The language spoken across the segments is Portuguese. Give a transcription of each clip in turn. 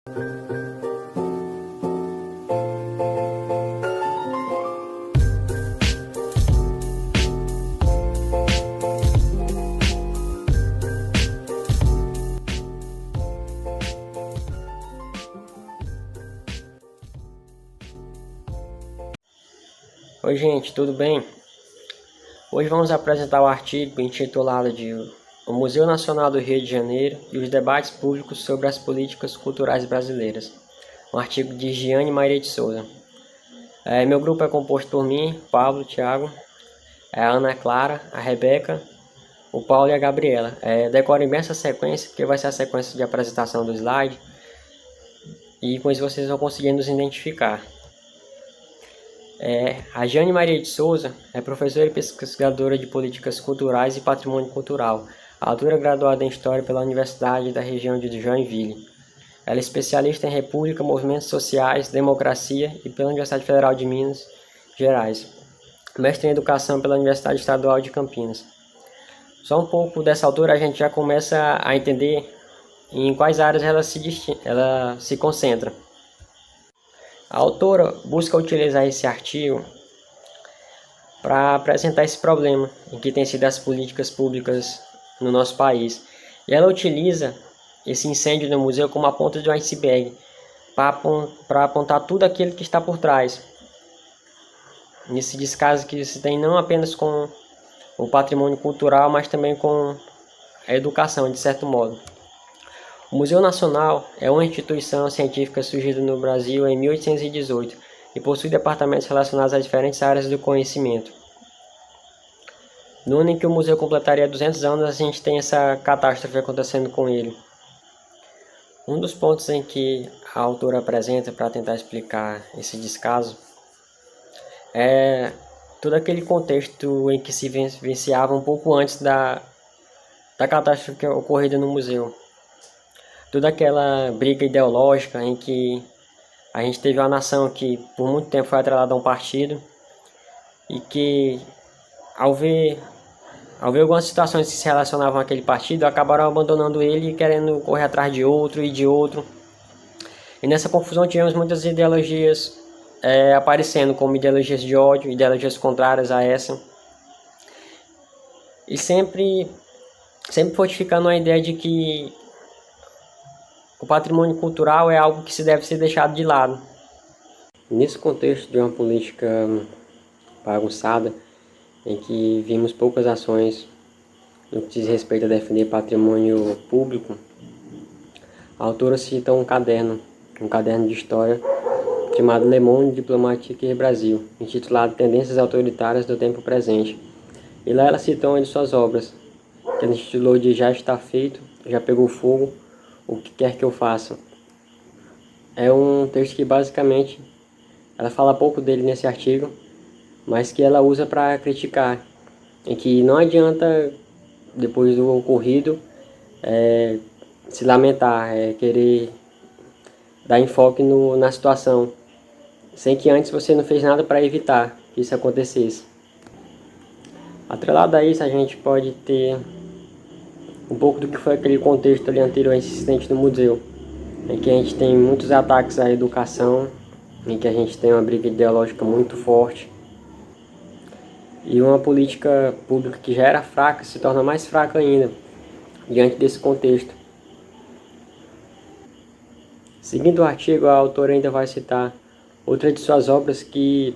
Oi gente, tudo bem? Hoje vamos apresentar o artigo intitulado de O Museu Nacional do Rio de Janeiro e os debates públicos sobre as políticas culturais brasileiras. Um artigo de Giane Maria de Souza. Meu grupo é composto por mim, Pablo, Thiago, a Ana Clara, a Rebeca, o Paulo e a Gabriela. Decorem bem essa sequência, porque vai ser a sequência de apresentação do slide, e com isso vocês vão conseguir nos identificar. A Giane Maria de Souza é professora e pesquisadora de políticas culturais e patrimônio cultural, autora graduada em História pela Universidade da região de Joinville. Ela é especialista em República, Movimentos Sociais, Democracia e pela Universidade Federal de Minas Gerais. Mestre em Educação pela Universidade Estadual de Campinas. Só um pouco dessa autora a gente já começa a entender em quais áreas ela se concentra. A autora busca utilizar esse artigo para apresentar esse problema em que tem sido as políticas públicas no nosso país. E ela utiliza esse incêndio no museu como a ponta de um iceberg para apontar tudo aquilo que está por trás. Nesse descaso que se tem não apenas com o patrimônio cultural, mas também com a educação, de certo modo. O Museu Nacional é uma instituição científica surgida no Brasil em 1818 e possui departamentos relacionados a diferentes áreas do conhecimento. No ano em que o museu completaria 200 anos, a gente tem essa catástrofe acontecendo com ele. Um dos pontos em que a autora apresenta para tentar explicar esse descaso é todo aquele contexto em que se vivenciava um pouco antes da catástrofe ocorrida no museu. Toda aquela briga ideológica em que a gente teve uma nação que por muito tempo foi atrelada a um partido e que ao ver algumas situações que se relacionavam àquele partido, acabaram abandonando ele e querendo correr atrás de outro e de outro. E nessa confusão tivemos muitas ideologias aparecendo, como ideologias de ódio, ideologias contrárias a essa. E sempre fortificando a ideia de que o patrimônio cultural é algo que se deve ser deixado de lado. Nesse contexto de uma política bagunçada, em que vimos poucas ações no que diz respeito a defender patrimônio público, a autora cita um caderno de história chamado Le Monde Diplomatique et Brasil, intitulado Tendências Autoritárias do Tempo Presente. E lá ela cita uma de suas obras, que ela intitulou de Já Está Feito, Já Pegou Fogo, O que Quer Que Eu Faça. É um texto que basicamente ela fala pouco dele nesse artigo, mas que ela usa para criticar, em que não adianta, depois do ocorrido, se lamentar, querer dar enfoque na situação, sem que antes você não fez nada para evitar que isso acontecesse. Atrelado a isso, a gente pode ter um pouco do que foi aquele contexto ali anterior existente no museu, em que a gente tem muitos ataques à educação, em que a gente tem uma briga ideológica muito forte, e uma política pública que já era fraca se torna mais fraca ainda, diante desse contexto. Seguindo o artigo, a autora ainda vai citar outra de suas obras que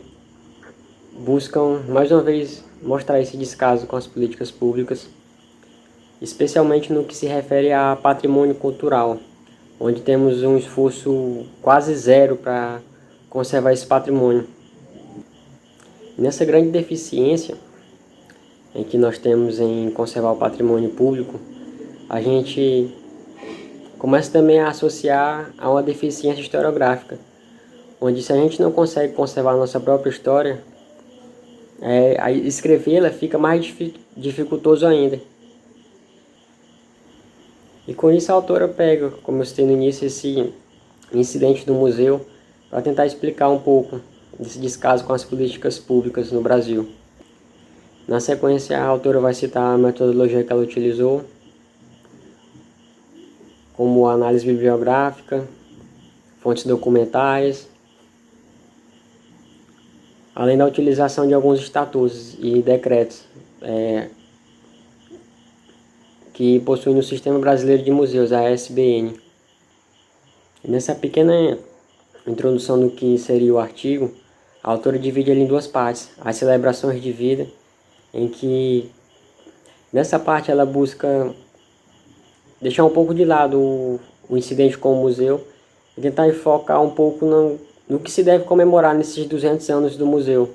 buscam, mais uma vez, mostrar esse descaso com as políticas públicas, especialmente no que se refere a patrimônio cultural, onde temos um esforço quase zero para conservar esse patrimônio. Nessa grande deficiência em que nós temos em conservar o patrimônio público, a gente começa também a associar a uma deficiência historiográfica, onde se a gente não consegue conservar a nossa própria história, escrevê-la fica mais dificultoso ainda. E com isso a autora pega, como eu citei no início, esse incidente do museu para tentar explicar um pouco desse descaso com as políticas públicas no Brasil. Na sequência, a autora vai citar a metodologia que ela utilizou, como a análise bibliográfica, fontes documentais, além da utilização de alguns estatutos e decretos que possuem no Sistema Brasileiro de Museus, a SBN. Nessa pequena introdução do que seria o artigo, a autora divide ele em duas partes: as celebrações de vida, em que nessa parte ela busca deixar um pouco de lado o incidente com o museu e tentar focar um pouco no que se deve comemorar nesses 200 anos do museu.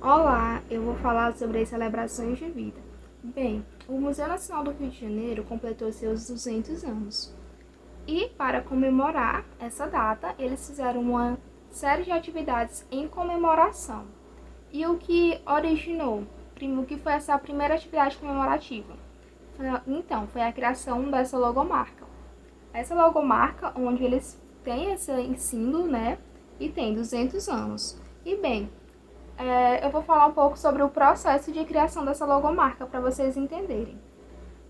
Olá, eu vou falar sobre as celebrações de vida. Bem, o Museu Nacional do Rio de Janeiro completou seus 200 anos. E, para comemorar essa data, eles fizeram uma série de atividades em comemoração. E o que originou? O que foi essa primeira atividade comemorativa? Então, foi a criação dessa logomarca. Essa logomarca, onde eles têm esse símbolo, né? E tem 200 anos. E, bem, eu vou falar um pouco sobre o processo de criação dessa logomarca para vocês entenderem.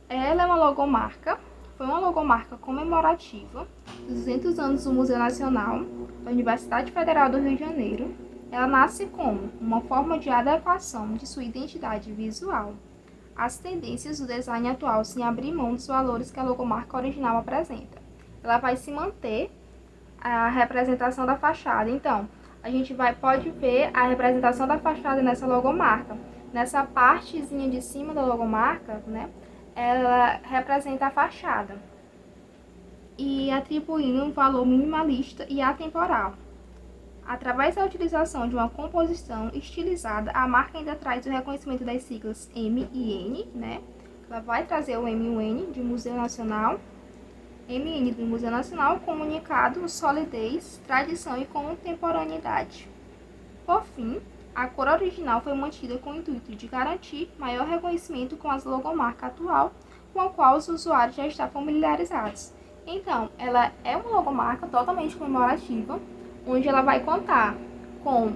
Ela é uma logomarca, foi uma logomarca comemorativa dos 200 anos do Museu Nacional da Universidade Federal do Rio de Janeiro. Ela nasce como uma forma de adequação de sua identidade visual às tendências do design atual, sem abrir mão dos valores que a logomarca original apresenta. Ela vai se manter a representação da fachada. Então, a gente pode ver a representação da fachada nessa logomarca. Nessa partezinha de cima da logomarca, né, ela representa a fachada e atribuindo um valor minimalista e atemporal. Através da utilização de uma composição estilizada, a marca ainda traz o reconhecimento das siglas M e N, né? Ela vai trazer o M e o N de Museu Nacional, MN do Museu Nacional, comunicado, solidez, tradição e contemporaneidade. Por fim, a cor original foi mantida com o intuito de garantir maior reconhecimento com a logomarca atual, com a qual os usuários já estão familiarizados. Então, ela é uma logomarca totalmente comemorativa, onde ela vai contar com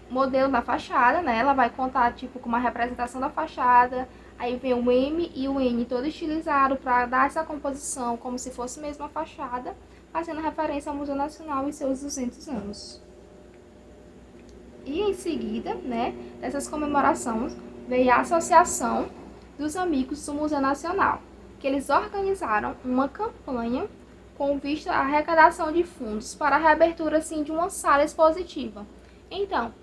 modelo da fachada, né? Ela vai contar com uma representação da fachada. Aí vem o M e o N todo estilizado para dar essa composição como se fosse mesmo a fachada, fazendo referência ao Museu Nacional e seus 200 anos. E em seguida, né, dessas comemorações, veio a Associação dos Amigos do Museu Nacional, que eles organizaram uma campanha com vista à arrecadação de fundos para a reabertura de uma sala expositiva. Então,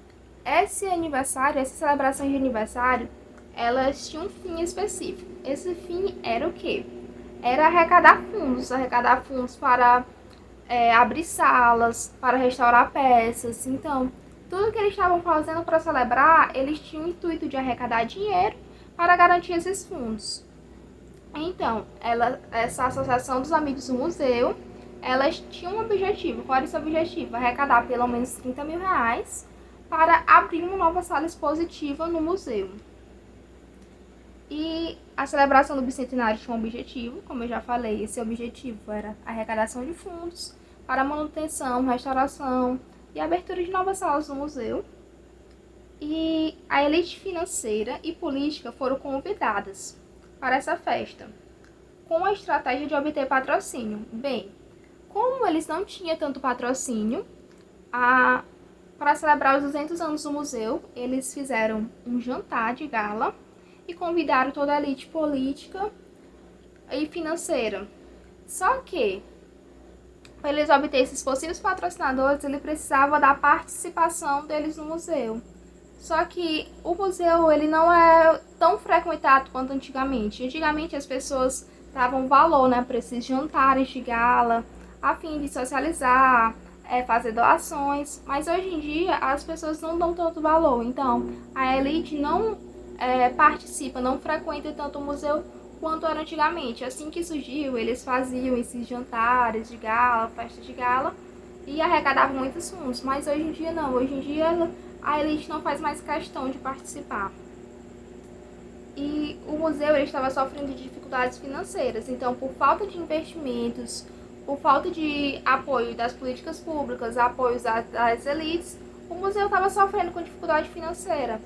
esse aniversário, essa celebração de aniversário, elas tinham um fim específico. Esse fim era o quê? Era arrecadar fundos para abrir salas, para restaurar peças. Então, tudo que eles estavam fazendo para celebrar, eles tinham o intuito de arrecadar dinheiro para garantir esses fundos. Então, essa Associação dos Amigos do Museu, elas tinham um objetivo. Qual era esse objetivo? Arrecadar pelo menos 30 mil reais para abrir uma nova sala expositiva no museu. E a celebração do bicentenário tinha um objetivo, como eu já falei, esse objetivo era a arrecadação de fundos para manutenção, restauração e abertura de novas salas no museu. E a elite financeira e política foram convidadas para essa festa, com a estratégia de obter patrocínio. Bem, como eles não tinham tanto patrocínio, para celebrar os 200 anos do museu, eles fizeram um jantar de gala e convidaram toda a elite política e financeira. Só que, para eles obter esses possíveis patrocinadores, ele precisava da participação deles no museu. Só que o museu ele não é tão frequentado quanto antigamente. Antigamente as pessoas davam valor, né, para esses jantares de gala, a fim de socializar, fazer doações. Mas hoje em dia as pessoas não dão tanto valor. Então a elite não participa, não frequenta tanto o museu quanto era antigamente. Assim que surgiu, eles faziam esses jantares de gala, festas de gala e arrecadavam muitos fundos. Mas hoje em dia não. Hoje em dia a elite não faz mais questão de participar. E o museu ele estava sofrendo de dificuldades financeiras. Então, por falta de investimentos, por falta de apoio das políticas públicas, apoio das elites, o museu estava sofrendo com dificuldade financeira.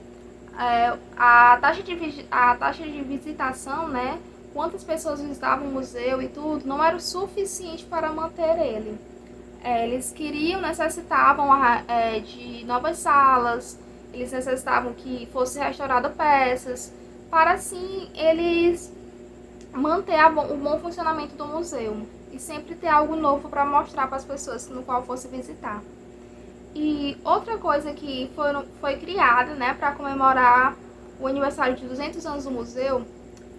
A taxa de visitação, né, quantas pessoas visitavam o museu e tudo, não era o suficiente para manter ele. Eles necessitavam de novas salas, eles necessitavam que fosse restaurado peças, para assim eles manter o bom funcionamento do museu e sempre ter algo novo para mostrar para as pessoas no qual fosse visitar. E outra coisa que foi criada, né, para comemorar o aniversário de 200 anos do museu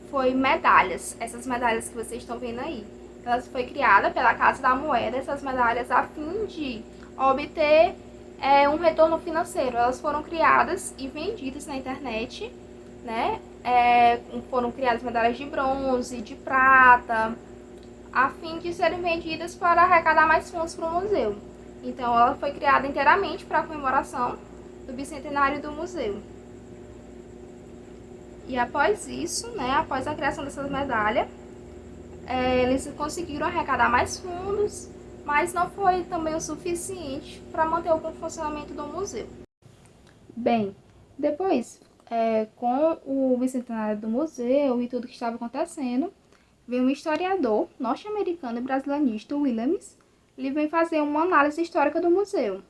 foi medalhas. Essas medalhas que vocês estão vendo aí. Elas foi criada pela Casa da Moeda, essas medalhas a fim de obter um retorno financeiro. Elas foram criadas e vendidas na internet, né? Foram criadas medalhas de bronze, de prata, a fim de serem vendidas para arrecadar mais fundos para o museu. Então, ela foi criada inteiramente para a comemoração do bicentenário do museu. E após isso, né, após a criação dessas medalhas, eles conseguiram arrecadar mais fundos, mas não foi também o suficiente para manter o bom funcionamento do museu. Bem, depois, com o bicentenário do museu e tudo que estava acontecendo, veio um historiador norte-americano e brasileirista, Williams. Ele vem fazer uma análise histórica do museu.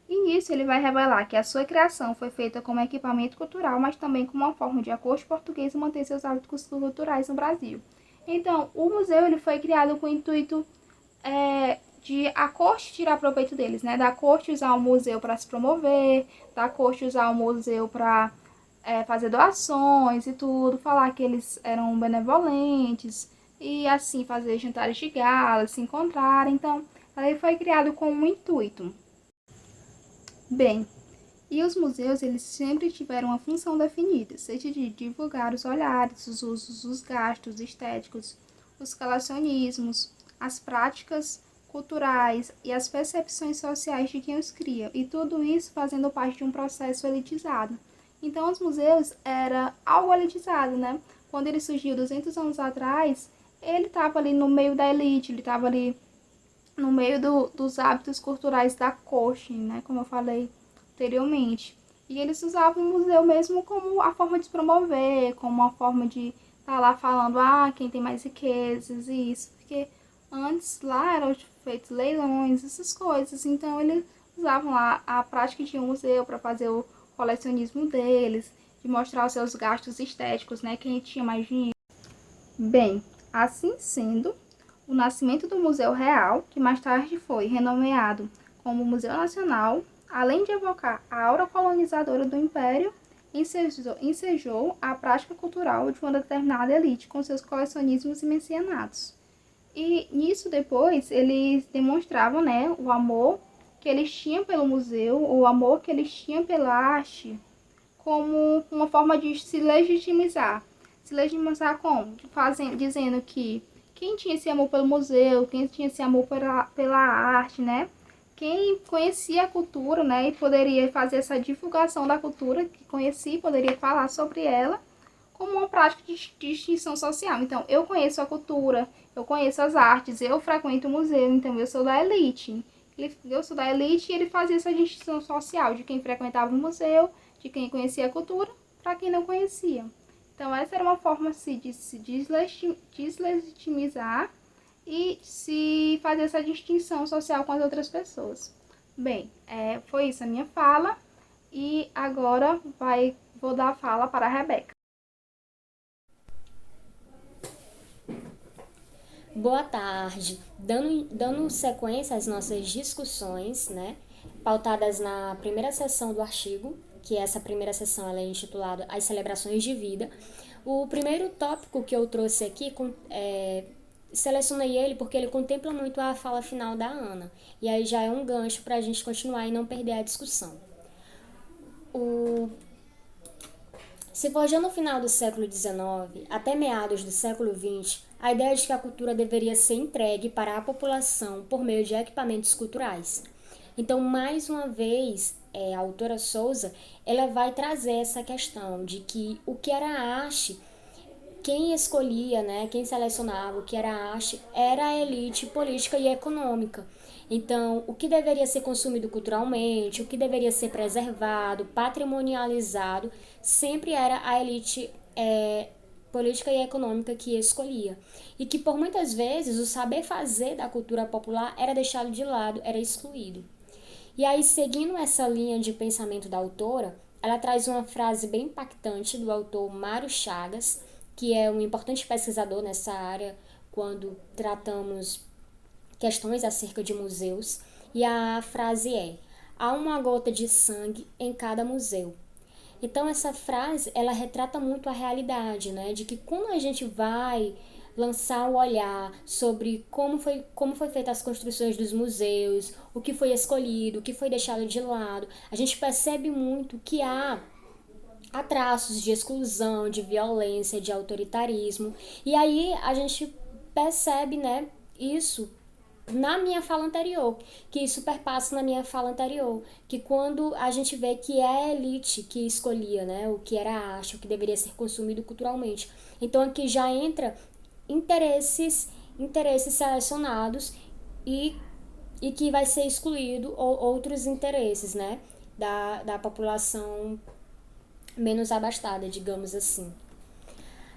E nisso ele vai revelar que a sua criação foi feita como equipamento cultural, mas também como uma forma de a corte portuguesa manter seus hábitos culturais no Brasil. Então, o museu ele foi criado com o intuito de a corte tirar proveito deles, né? Da corte usar o museu para se promover, da corte usar o museu para fazer doações e tudo, falar que eles eram benevolentes e assim fazer jantares de gala, se encontrar. Então, ele foi criado com um intuito. Bem, e os museus eles sempre tiveram uma função definida, seja de divulgar os olhares, os usos, os gastos estéticos, os colecionismos, as práticas culturais e as percepções sociais de quem os cria, e tudo isso fazendo parte de um processo elitizado. Então, os museus era algo elitizado, né? Quando ele surgiu 200 anos atrás, ele estava ali no meio da elite, ele estava ali no meio dos hábitos culturais da corte, né? Como eu falei anteriormente. E eles usavam o museu mesmo como a forma de se promover, como uma forma de estar lá falando, quem tem mais riquezas e isso. Porque antes lá eram feitos leilões, essas coisas. Então eles usavam lá a prática de um museu para fazer o colecionismo deles, de mostrar os seus gastos estéticos, né? Quem tinha mais dinheiro. Bem, assim sendo, o nascimento do Museu Real, que mais tarde foi renomeado como Museu Nacional, além de evocar a aura colonizadora do Império, ensejou a prática cultural de uma determinada elite com seus colecionismos e mecenatos. E nisso depois eles demonstravam, né, o amor que eles tinham pelo museu, o amor que eles tinham pela arte, como uma forma de se legitimizar. Se legitimizar como? Dizendo que quem tinha esse amor pelo museu, quem tinha esse amor pela arte, né? Quem conhecia a cultura, né? E poderia fazer essa divulgação da cultura, que conhecia, poderia falar sobre ela como uma prática de distinção social. Então, eu conheço a cultura, eu conheço as artes, eu frequento o museu, então eu sou da elite. Eu sou da elite e ele fazia essa distinção social de quem frequentava o museu, de quem conhecia a cultura, para quem não conhecia. Então, essa era uma forma de se deslegitimizar e se fazer essa distinção social com as outras pessoas. Bem, foi isso a minha fala e agora vou dar a fala para a Rebeca. Boa tarde. Dando sequência às nossas discussões, né, pautadas na primeira seção do artigo, que essa primeira seção ela é intitulada As Celebrações de Vida. O primeiro tópico que eu trouxe aqui, selecionei ele porque ele contempla muito a fala final da Ana. E aí já é um gancho para a gente continuar e não perder a discussão. Se for já no final do século XIX até meados do século XX, a ideia de que a cultura deveria ser entregue para a população por meio de equipamentos culturais. Então, mais uma vez, a autora Souza, ela vai trazer essa questão de que o que era arte, quem escolhia, né, quem selecionava o que era arte, era a elite política e econômica. Então, o que deveria ser consumido culturalmente, o que deveria ser preservado, patrimonializado, sempre era a elite política e econômica que escolhia. E que por muitas vezes o saber fazer da cultura popular era deixado de lado, era excluído. E aí, seguindo essa linha de pensamento da autora, ela traz uma frase bem impactante do autor Mário Chagas, que é um importante pesquisador nessa área quando tratamos questões acerca de museus. E a frase é: há uma gota de sangue em cada museu. Então essa frase, ela retrata muito a realidade, né? De que quando a gente vai lançar o olhar sobre como foi feita as construções dos museus, o que foi escolhido, o que foi deixado de lado, a gente percebe muito que há traços de exclusão, de violência, de autoritarismo. E aí a gente percebe, né, isso na minha fala anterior, que isso perpassa na minha fala anterior, que quando a gente vê que é a elite que escolhia, né, o que era arte, o que deveria ser consumido culturalmente. Então aqui já entra interesses selecionados e que vai ser excluído outros interesses, né, da população menos abastada, digamos assim.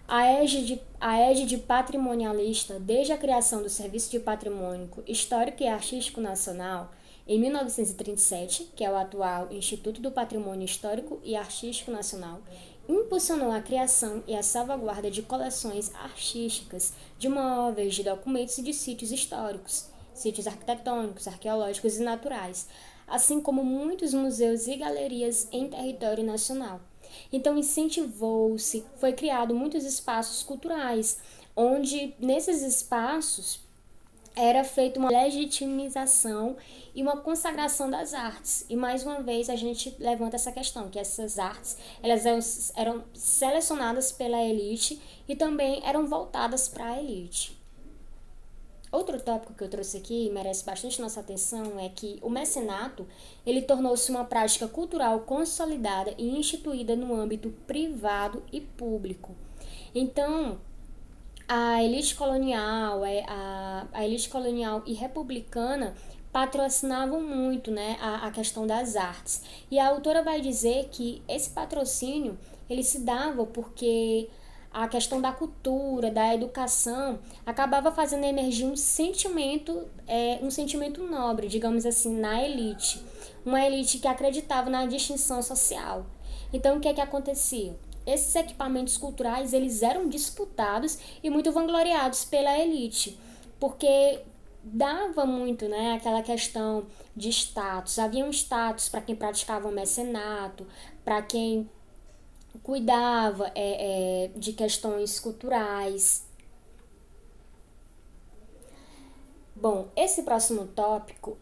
A égide patrimonialista, desde a criação do Serviço de Patrimônio Histórico e Artístico Nacional, em 1937, que é o atual Instituto do Patrimônio Histórico e Artístico Nacional, impulsionou a criação e a salvaguarda de coleções artísticas, de móveis, de documentos e de sítios históricos, sítios arquitetônicos, arqueológicos e naturais, assim como muitos museus e galerias em território nacional. Então incentivou-se, foi criado muitos espaços culturais, onde nesses espaços era feita uma legitimização e uma consagração das artes. E mais uma vez a gente levanta essa questão, que essas artes eram selecionadas pela elite e também eram voltadas para a elite. Outro tópico que eu trouxe aqui e merece bastante nossa atenção é que o mecenato ele tornou-se uma prática cultural consolidada e instituída no âmbito privado e público. Então, a elite colonial e republicana patrocinavam muito, né, a questão das artes. E a autora vai dizer que esse patrocínio ele se dava porque a questão da cultura, da educação, acabava fazendo emergir um sentimento nobre, digamos assim, na elite. Uma elite que acreditava na distinção social. Então, o que é que acontecia? Esses equipamentos culturais, eles eram disputados e muito vangloriados pela elite, porque dava muito, né, aquela questão de status. Havia um status para quem praticava o mecenato, para quem cuidava de questões culturais. Bom, esse próximo tópico,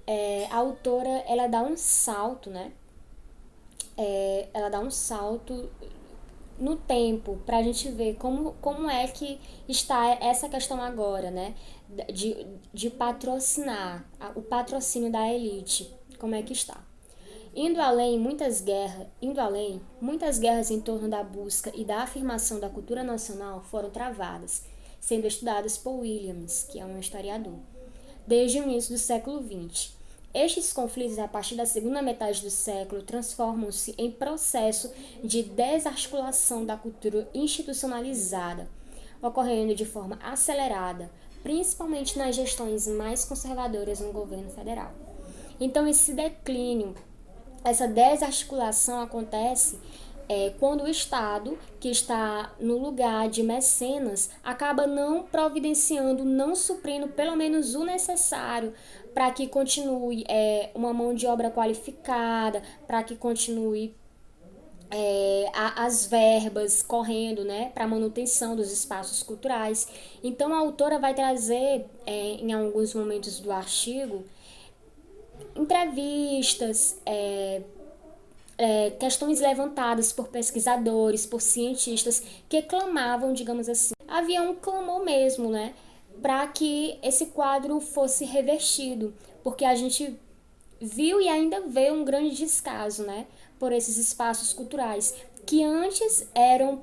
a autora ela dá um salto, né? Ela dá um salto no tempo para a gente ver como é que está essa questão agora, né? De patrocinar, o patrocínio da elite, como é que está. Indo além, muitas guerras em torno da busca e da afirmação da cultura nacional foram travadas, sendo estudadas por Williams, que é um historiador, desde o início do século XX. Estes conflitos, a partir da segunda metade do século, transformam-se em processo de desarticulação da cultura institucionalizada, ocorrendo de forma acelerada, principalmente nas gestões mais conservadoras no governo federal. Então, esse declínio, essa desarticulação acontece quando o Estado, que está no lugar de mecenas, acaba não providenciando, não suprindo pelo menos o necessário para que continue uma mão de obra qualificada, para que continue as verbas correndo, né, para a manutenção dos espaços culturais. Então a autora vai trazer, em alguns momentos do artigo, entrevistas, questões levantadas por pesquisadores, por cientistas que clamavam, digamos assim, havia um clamor mesmo, né, para que esse quadro fosse revertido, porque a gente viu e ainda vê um grande descaso, né, por esses espaços culturais que antes eram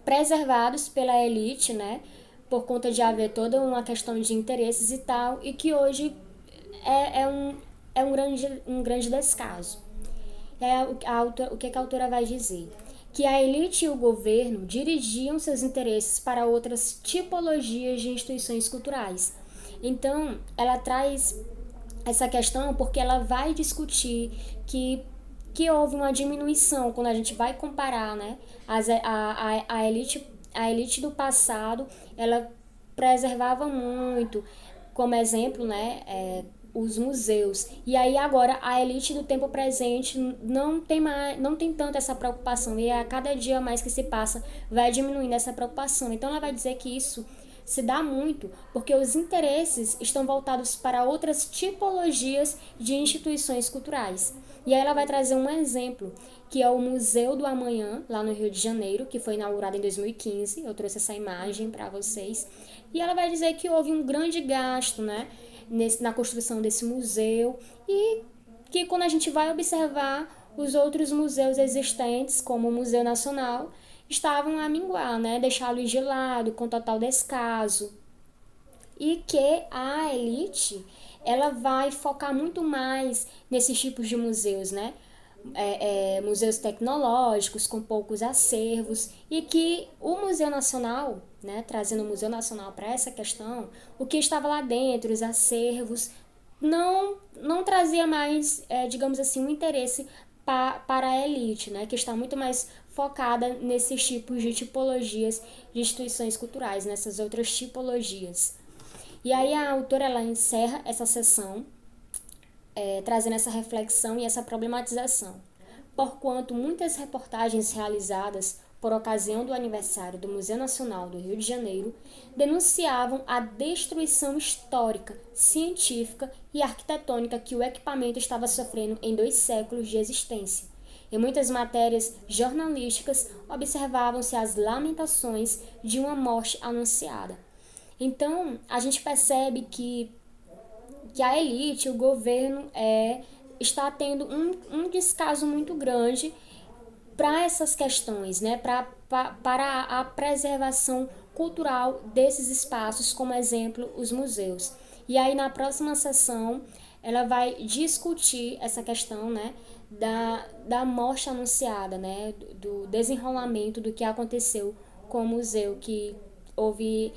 preservados pela elite, né, por conta de haver toda uma questão de interesses e tal, e que hoje é um grande descaso. O que a autora vai dizer? que a elite e o governo dirigiam seus interesses para outras tipologias de instituições culturais. Então, ela traz essa questão porque ela vai discutir que houve uma diminuição quando a gente vai comparar, né, a elite do passado, ela preservava muito, como exemplo, né, os museus. E aí agora a elite do tempo presente não tem tanto essa preocupação, e a cada dia mais que se passa vai diminuindo essa preocupação. Então ela vai dizer que isso se dá muito porque os interesses estão voltados para outras tipologias de instituições culturais. E aí ela vai trazer um exemplo, que é o Museu do Amanhã, lá no Rio de Janeiro, que foi inaugurado em 2015. Eu trouxe essa imagem para vocês. E ela vai dizer que houve um grande gasto, né, na construção desse museu, e que quando a gente vai observar os outros museus existentes, como o Museu Nacional, estavam a minguar, né, deixá-los de lado, com total descaso. E que a elite ela vai focar muito mais nesses tipos de museus, né? Museus tecnológicos com poucos acervos, e que o Museu Nacional, né, trazendo o Museu Nacional para essa questão, o que estava lá dentro, os acervos, não trazia mais, digamos assim, um interesse para a elite, né, que está muito mais focada nesses tipos de tipologias de instituições culturais, nessas outras tipologias. E aí a autora ela encerra essa sessão trazendo essa reflexão e essa problematização, porquanto muitas reportagens realizadas por ocasião do aniversário do Museu Nacional do Rio de Janeiro denunciavam a destruição histórica, científica e arquitetônica que o equipamento estava sofrendo em 2 séculos de existência. Em muitas matérias jornalísticas observavam-se as lamentações de uma morte anunciada. Então, a gente percebe que a elite, o governo, está tendo um descaso muito grande para essas questões, né? Para a preservação cultural desses espaços, como exemplo, os museus. E aí, na próxima sessão, ela vai discutir essa questão, né, da morte anunciada, né, do desenrolamento do que aconteceu com o museu, que houve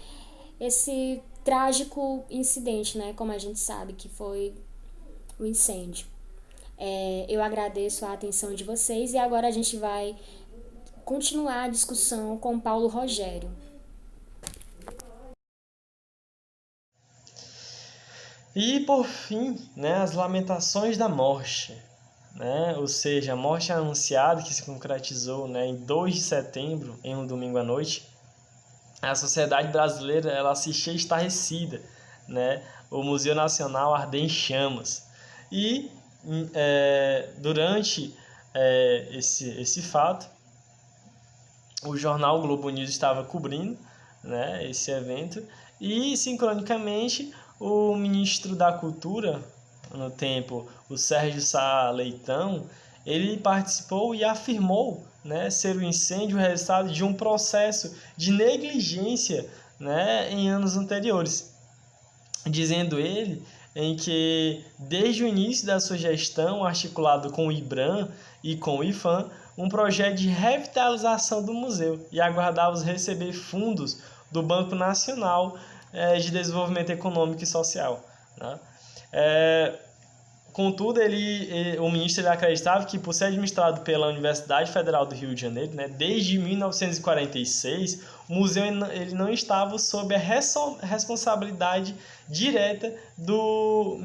esse trágico incidente, né, como a gente sabe, que foi o incêndio. Eu agradeço a atenção de vocês e agora a gente vai continuar a discussão com Paulo Rogério. E por fim, né, as lamentações da morte, né, ou seja, a morte anunciada que se concretizou, né, em 2 de setembro, em um domingo à noite. A sociedade brasileira ela assistia estarrecida, né, o Museu Nacional arder em chamas. E durante esse fato, o jornal Globo News estava cobrindo, né, esse evento, e sincronicamente o ministro da Cultura, no tempo, o Sérgio Sá Leitão, ele participou e afirmou, né, ser o incêndio o resultado de um processo de negligência, né, em anos anteriores, dizendo ele em que, desde o início da sua gestão, articulado com o IBRAM e com o IFAM, um projeto de revitalização do museu, e aguardava receber fundos do Banco Nacional de Desenvolvimento Econômico e Social, né? Contudo, o ministro acreditava que, por ser administrado pela Universidade Federal do Rio de Janeiro, né, desde 1946, o museu ele não estava sob a responsabilidade direta do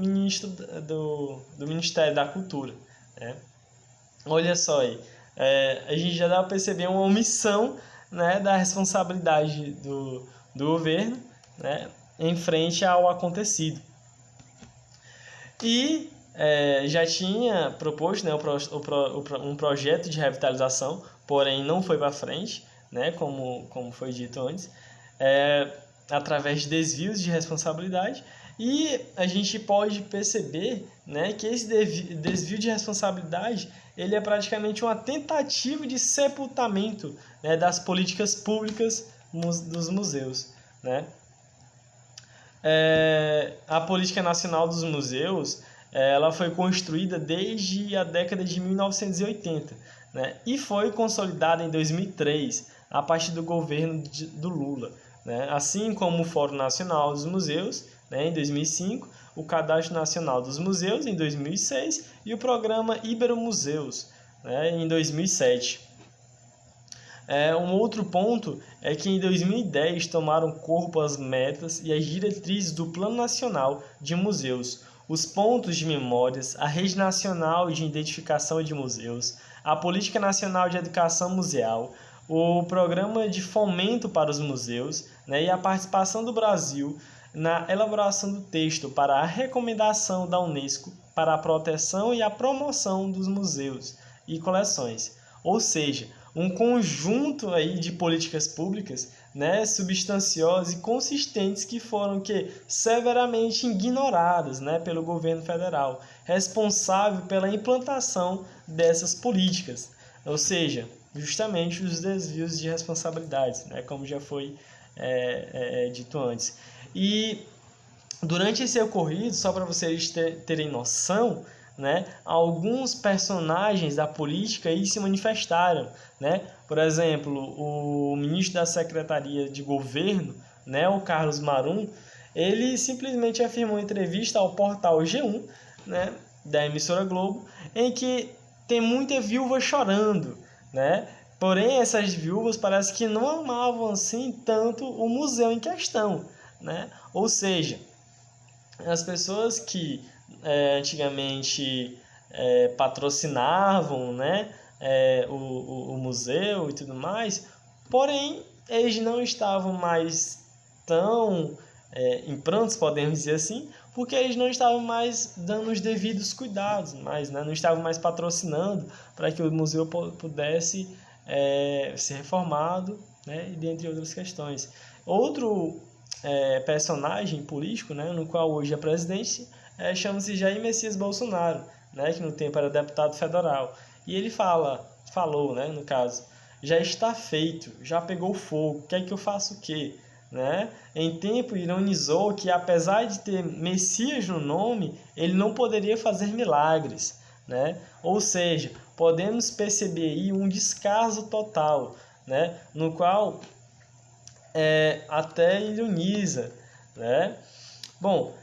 Ministério da Cultura, né? Olha só aí, a gente já dá para perceber uma omissão, né, da responsabilidade do governo, né, em frente ao acontecido. E já tinha proposto, né, um projeto de revitalização, porém não foi para frente, né, como foi dito antes, através de desvios de responsabilidade. E a gente pode perceber, né, que esse desvio de responsabilidade ele é praticamente uma tentativa de sepultamento, né, das políticas públicas dos museus, né? A Política Nacional dos Museus ela foi construída desde a década de 1980, né, e foi consolidada em 2003, a partir do governo do Lula, né, assim como o Fórum Nacional dos Museus, né, em 2005, o Cadastro Nacional dos Museus, em 2006, e o Programa Iberomuseus, né, em 2007. Um outro ponto é que em 2010 tomaram corpo as metas e as diretrizes do Plano Nacional de Museus, os pontos de memórias, a Rede Nacional de Identificação de Museus, a Política Nacional de Educação Museal, o Programa de Fomento para os Museus, né, e a participação do Brasil na elaboração do texto para a recomendação da Unesco para a proteção e a promoção dos museus e coleções. Ou seja, um conjunto aí de políticas públicas, né, substanciosas e consistentes que foram severamente ignoradas, né, pelo governo federal, responsável pela implantação dessas políticas, ou seja, justamente os desvios de responsabilidades, né, como já foi dito antes. E durante esse ocorrido, só para vocês terem noção, né, alguns personagens da política aí se manifestaram, né? Por exemplo, o ministro da Secretaria de Governo, né, o Carlos Marum, ele simplesmente afirmou em entrevista ao portal G1, né, da emissora Globo, em que tem muita viúva chorando, né? Porém, essas viúvas parece que não amavam assim tanto o museu em questão, né? Ou seja, as pessoas que antigamente patrocinavam, né, o museu e tudo mais, porém eles não estavam mais tão em prantos, podemos dizer assim, porque eles não estavam mais dando os devidos cuidados, mas, né, não estavam mais patrocinando para que o museu pudesse ser reformado, né, e dentre outras questões. Outro personagem político, né, no qual hoje é presidente, chama-se Jair Messias Bolsonaro, né, que no tempo era deputado federal. E ele falou, né, no caso, já está feito, já pegou fogo, quer que eu faça o quê? Né? Em tempo, ironizou que, apesar de ter Messias no nome, ele não poderia fazer milagres. Né? Ou seja, podemos perceber aí um descaso total, né, no qual até ironiza, né? Bom,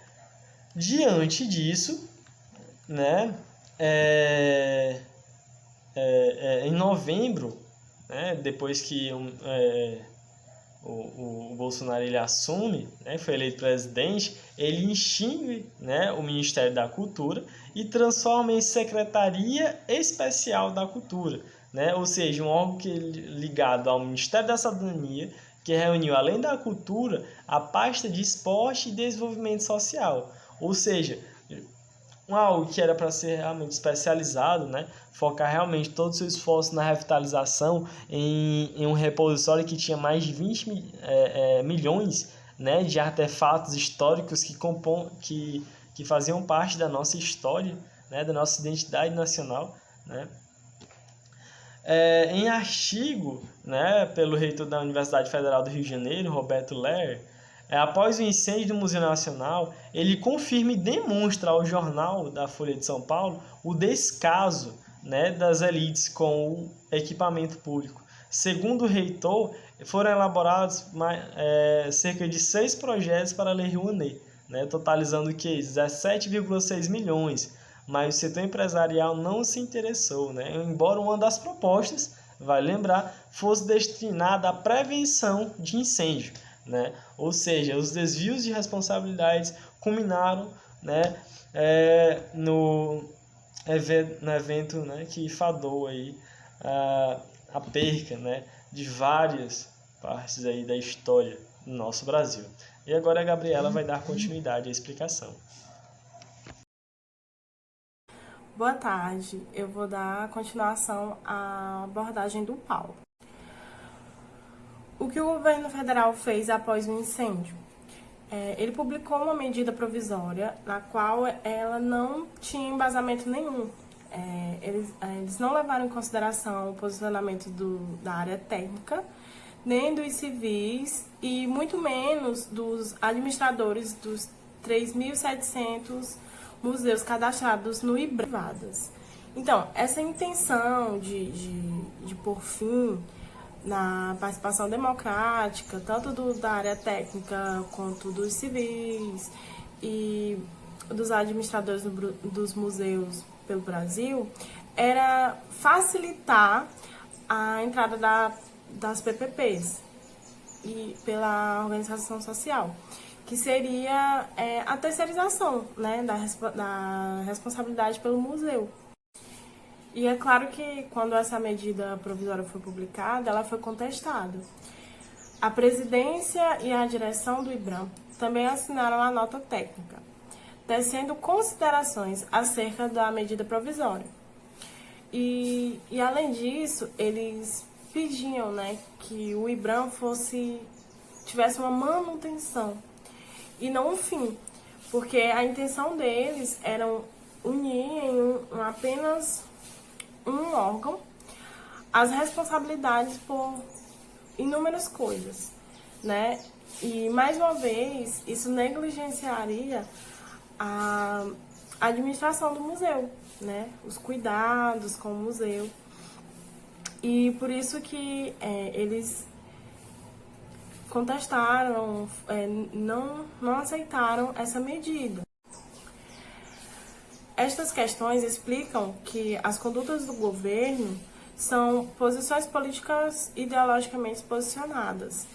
diante disso, né, em novembro, né, depois que o Bolsonaro ele assume, né, foi eleito presidente, ele extingue, né, o Ministério da Cultura e transforma em Secretaria Especial da Cultura, né, ou seja, um órgão ligado ao Ministério da Cidadania, que reuniu, além da cultura, a pasta de esporte e desenvolvimento social. Ou seja, algo que era para ser realmente especializado, né? Focar realmente todo o seu esforço na revitalização em um repositório que tinha mais de 20 milhões, né, de artefatos históricos que faziam parte da nossa história, né, da nossa identidade nacional, né? Em artigo, né, pelo reitor da Universidade Federal do Rio de Janeiro, Roberto Ler, após o incêndio do Museu Nacional, ele confirma e demonstra ao jornal da Folha de São Paulo o descaso, né, das elites com o equipamento público. Segundo o reitor, foram elaborados cerca de 6 projetos para a Lei Rouanet, né, totalizando 17,6 milhões, mas o setor empresarial não se interessou, né? Embora uma das propostas, vale lembrar, fosse destinada à prevenção de incêndio, né? Ou seja, os desvios de responsabilidades culminaram, né, no evento, né, que fadou aí a perca, né, de várias partes aí da história do nosso Brasil. E agora a Gabriela vai dar continuidade à explicação. Boa tarde, eu vou dar continuação à abordagem do Paulo. O que o governo federal fez após o incêndio? Ele publicou uma medida provisória na qual ela não tinha embasamento nenhum. Eles não levaram em consideração o posicionamento da área técnica, nem dos civis e muito menos dos administradores dos 3.700 museus cadastrados no IBRE privadas. Então, essa intenção de pôr fim na participação democrática, tanto da área técnica quanto dos civis e dos administradores dos museus pelo Brasil, era facilitar a entrada das PPPs e pela organização social, que seria a terceirização, né, da responsabilidade pelo museu. E é claro que quando essa medida provisória foi publicada, ela foi contestada. A presidência e a direção do IBRAM também assinaram a nota técnica, tecendo considerações acerca da medida provisória. E além disso, eles pediam, né, que o IBRAM tivesse uma manutenção e não um fim, porque a intenção deles era unir em apenas um órgão as responsabilidades por inúmeras coisas, né? E mais uma vez isso negligenciaria a administração do museu, né? Os cuidados com o museu. E por isso que eles contestaram, não aceitaram essa medida. Estas questões explicam que as condutas do governo são posições políticas ideologicamente posicionadas.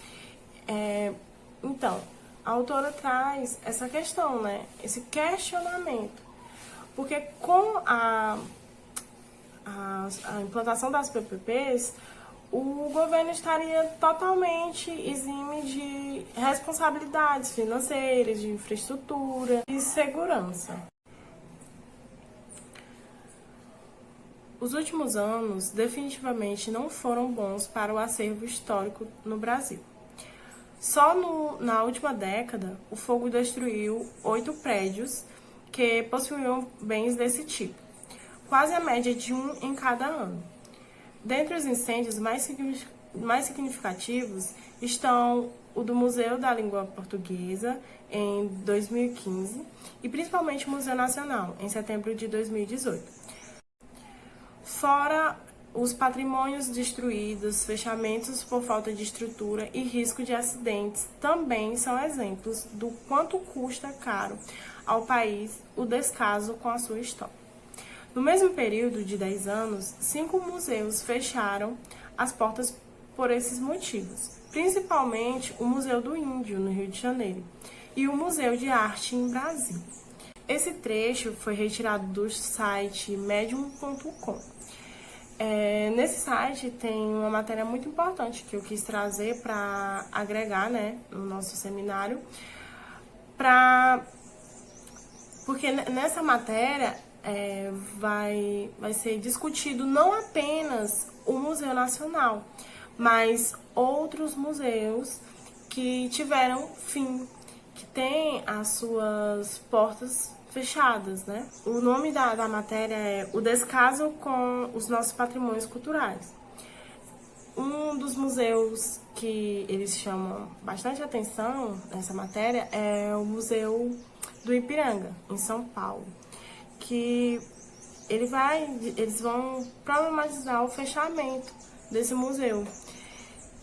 Então, a autora traz essa questão, né? Esse questionamento. Porque com a implantação das PPPs, o governo estaria totalmente exime de responsabilidades financeiras, de infraestrutura e segurança. Os últimos anos definitivamente não foram bons para o acervo histórico no Brasil. Só na última década, o fogo destruiu 8 prédios que possuíam bens desse tipo, quase a média de 1 em cada ano. Dentre os incêndios mais significativos estão o do Museu da Língua Portuguesa, em 2015, e principalmente o Museu Nacional, em setembro de 2018. Fora os patrimônios destruídos, fechamentos por falta de estrutura e risco de acidentes também são exemplos do quanto custa caro ao país o descaso com a sua história. No mesmo período de 10 anos, 5 museus fecharam as portas por esses motivos, principalmente o Museu do Índio, no Rio de Janeiro, e o Museu de Arte em Brasília. Esse trecho foi retirado do site medium.com. Nesse site tem uma matéria muito importante que eu quis trazer para agregar, né, no nosso seminário, porque nessa matéria vai ser discutido não apenas o Museu Nacional, mas outros museus que tiveram fim, que têm as suas portas fechadas, né? O nome da matéria é O Descaso com os Nossos Patrimônios Culturais. Um dos museus que eles chamam bastante atenção nessa matéria é o Museu do Ipiranga, em São Paulo, que eles vão problematizar o fechamento desse museu.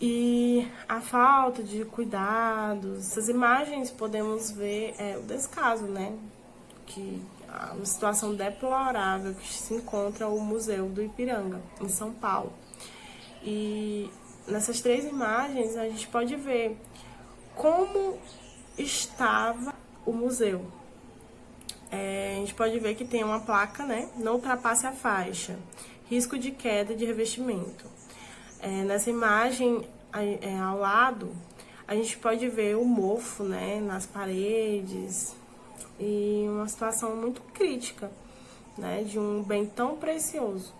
E a falta de cuidados, essas imagens podemos ver o descaso, né? Que uma situação deplorável que se encontra o Museu do Ipiranga, em São Paulo. E nessas 3 imagens a gente pode ver como estava o museu. A gente pode ver que tem uma placa, né? Não ultrapasse a faixa, risco de queda de revestimento. Nessa imagem, ao lado, a gente pode ver o mofo, né, nas paredes, e uma situação muito crítica, né, de um bem tão precioso.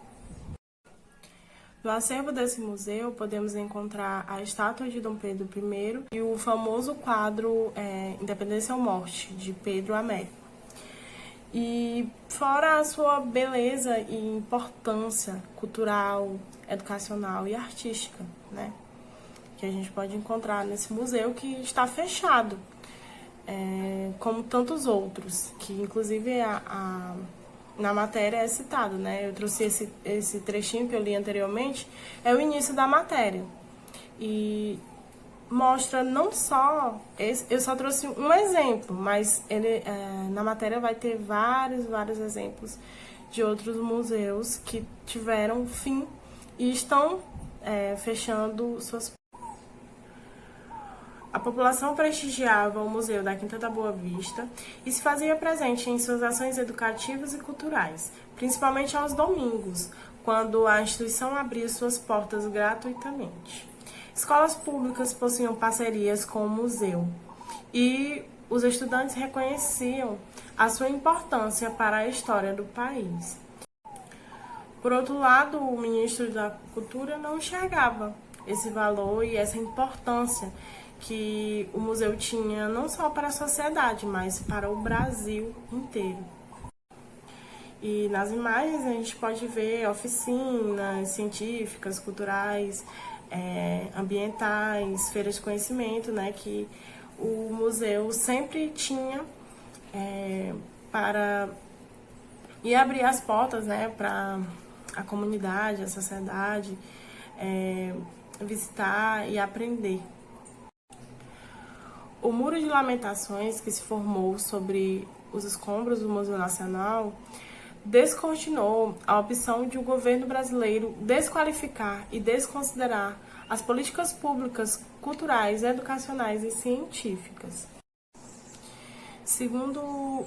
No acervo desse museu, podemos encontrar a estátua de Dom Pedro I e o famoso quadro Independência ou Morte, de Pedro Américo. E fora a sua beleza e importância cultural, educacional e artística, né, que a gente pode encontrar nesse museu que está fechado, como tantos outros, que inclusive na matéria é citado, né? Eu trouxe esse trechinho que eu li anteriormente, é o início da matéria. E mostra não só, eu só trouxe um exemplo, mas na matéria vai ter vários exemplos de outros museus que tiveram fim e estão fechando suas. A população prestigiava o Museu da Quinta da Boa Vista e se fazia presente em suas ações educativas e culturais, principalmente aos domingos, quando a instituição abria suas portas gratuitamente. Escolas públicas possuíam parcerias com o museu e os estudantes reconheciam a sua importância para a história do país. Por outro lado, o ministro da Cultura não enxergava esse valor e essa importância que o museu tinha não só para a sociedade, mas para o Brasil inteiro. E nas imagens a gente pode ver oficinas científicas, culturais, ambientais, feiras de conhecimento, né, que o museu sempre tinha para ir abrir as portas, né, para a comunidade, a sociedade visitar e aprender. O Muro de Lamentações, que se formou sobre os escombros do Museu Nacional, descortinou a opção de o governo brasileiro desqualificar e desconsiderar as políticas públicas, culturais, educacionais e científicas. Segundo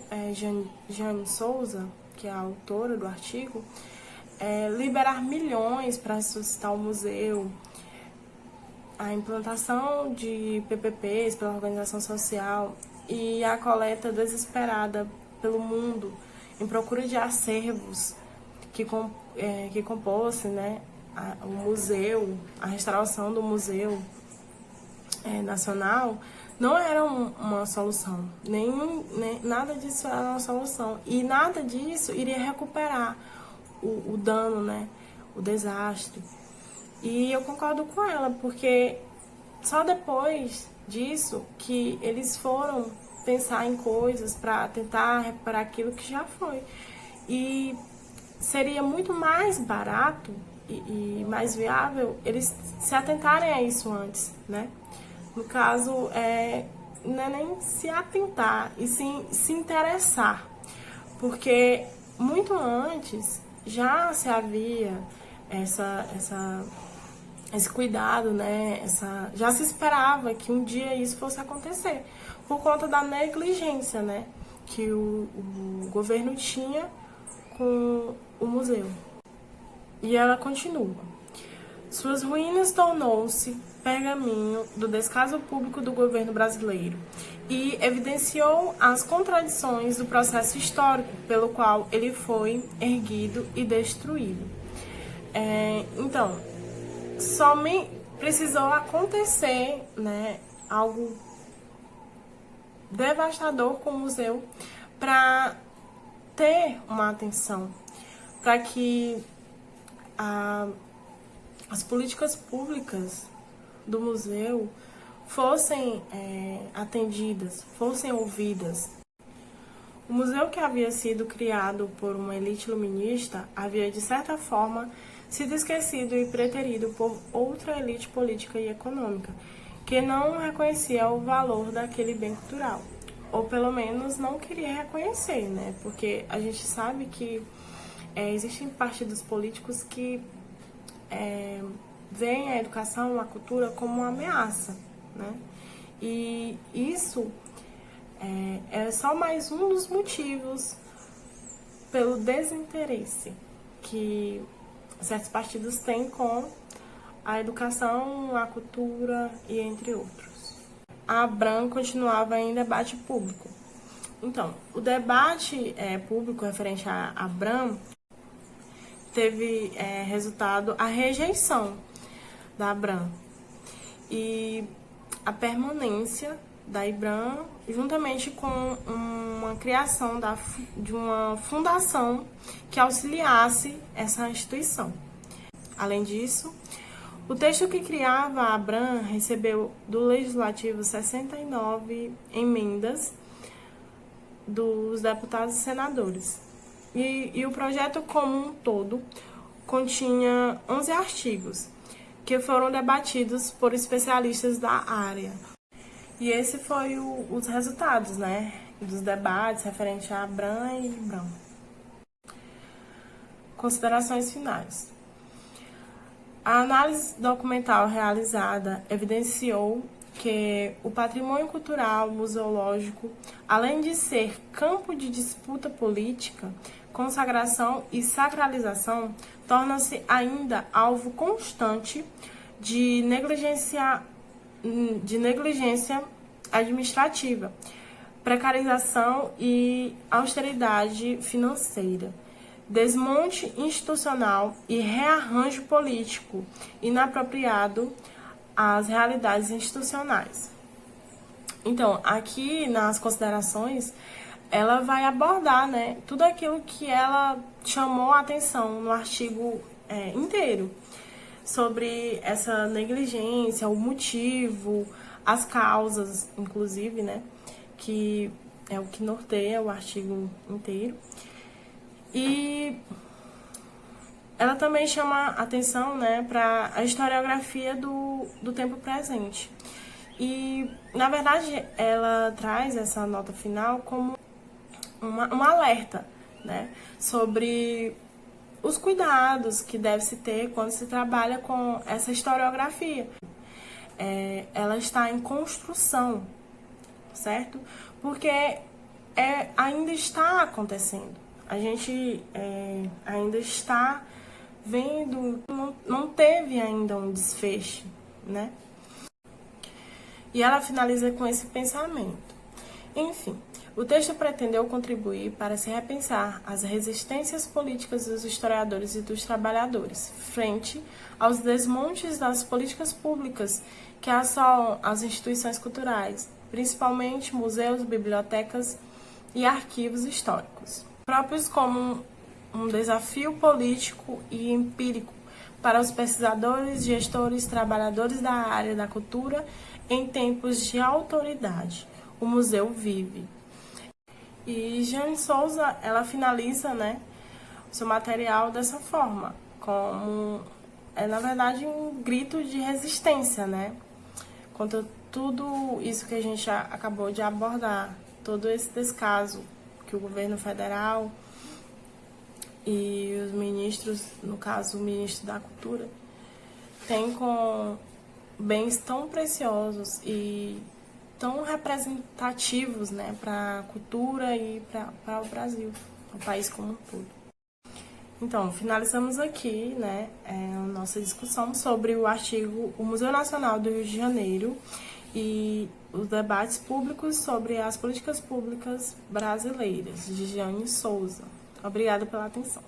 Jane Souza, que é a autora do artigo, liberar milhões para ressuscitar o museu, a implantação de PPPs pela organização social e a coleta desesperada pelo mundo em procura de acervos que compôssem, né, o museu, a restauração do Museu Nacional, não era uma solução. Nada disso era uma solução. E nada disso iria recuperar o dano, né, o desastre. E eu concordo com ela, porque só depois disso que eles foram pensar em coisas para tentar recuperar aquilo que já foi. E seria muito mais barato e mais viável eles se atentarem a isso antes, né? No caso, não é nem se atentar, e sim se interessar. Porque muito antes já se havia esse cuidado, né? Já se esperava que um dia isso fosse acontecer, por conta da negligência, né, que o governo tinha com o museu. E ela continua. Suas ruínas tornou-se pergaminho do descaso público do governo brasileiro e evidenciou as contradições do processo histórico pelo qual ele foi erguido e destruído. Então, somente precisou acontecer, né, algo devastador com o museu para ter uma atenção, para que as políticas públicas do museu fossem atendidas, fossem ouvidas. O museu, que havia sido criado por uma elite iluminista, havia de certa forma sido esquecido e preterido por outra elite política e econômica, que não reconhecia o valor daquele bem cultural, ou pelo menos não queria reconhecer, né? Porque a gente sabe que existem partidos políticos que veem a educação, a cultura como uma ameaça, né? E isso é só mais um dos motivos pelo desinteresse que certos partidos têm com a educação, a cultura e entre outros. A ABRAM continuava em debate público. Então, o debate público referente à ABRAM teve resultado a rejeição da ABRAM e a permanência da IBRAM, juntamente com uma criação de uma fundação que auxiliasse essa instituição. Além disso, o texto que criava a ABRAM recebeu do Legislativo 69 emendas dos deputados e senadores. E o projeto como um todo continha 11 artigos, que foram debatidos por especialistas da área. E esse foi os resultados, né, dos debates referente a Bram e Bram. Considerações finais. A análise documental realizada evidenciou que o patrimônio cultural museológico, além de ser campo de disputa política, consagração e sacralização, torna-se ainda alvo constante de negligência administrativa, precarização e austeridade financeira, desmonte institucional e rearranjo político inapropriado às realidades institucionais. Então, aqui nas considerações, ela vai abordar, né, tudo aquilo que ela chamou a atenção no artigo inteiro, sobre essa negligência, o motivo, as causas, inclusive, né, que é o que norteia o artigo inteiro. E ela também chama atenção, né, para a historiografia do tempo presente. E, na verdade, ela traz essa nota final como um alerta, né, sobre os cuidados que deve se ter quando se trabalha com essa historiografia. Ela está em construção, certo? Porque ainda está acontecendo. A gente ainda está vendo, não teve ainda um desfecho, né? E ela finaliza com esse pensamento. Enfim, o texto pretendeu contribuir para se repensar as resistências políticas dos historiadores e dos trabalhadores frente aos desmontes das políticas públicas que assolam as instituições culturais, principalmente museus, bibliotecas e arquivos históricos, próprios como um desafio político e empírico para os pesquisadores, gestores, trabalhadores da área da cultura em tempos de autoridade. O museu vive. E Jeane Souza, ela finaliza, né, o seu material dessa forma, como, na verdade, um grito de resistência, né, contra tudo isso que a gente acabou de abordar, todo esse descaso que o governo federal e os ministros, no caso o ministro da Cultura, tem com bens tão preciosos e tão representativos, né, para a cultura e para o Brasil, o país como um todo. Então, finalizamos aqui, né, a nossa discussão sobre o artigo O Museu Nacional do Rio de Janeiro e os debates públicos sobre as políticas públicas brasileiras, de Jeane Souza. Obrigada pela atenção.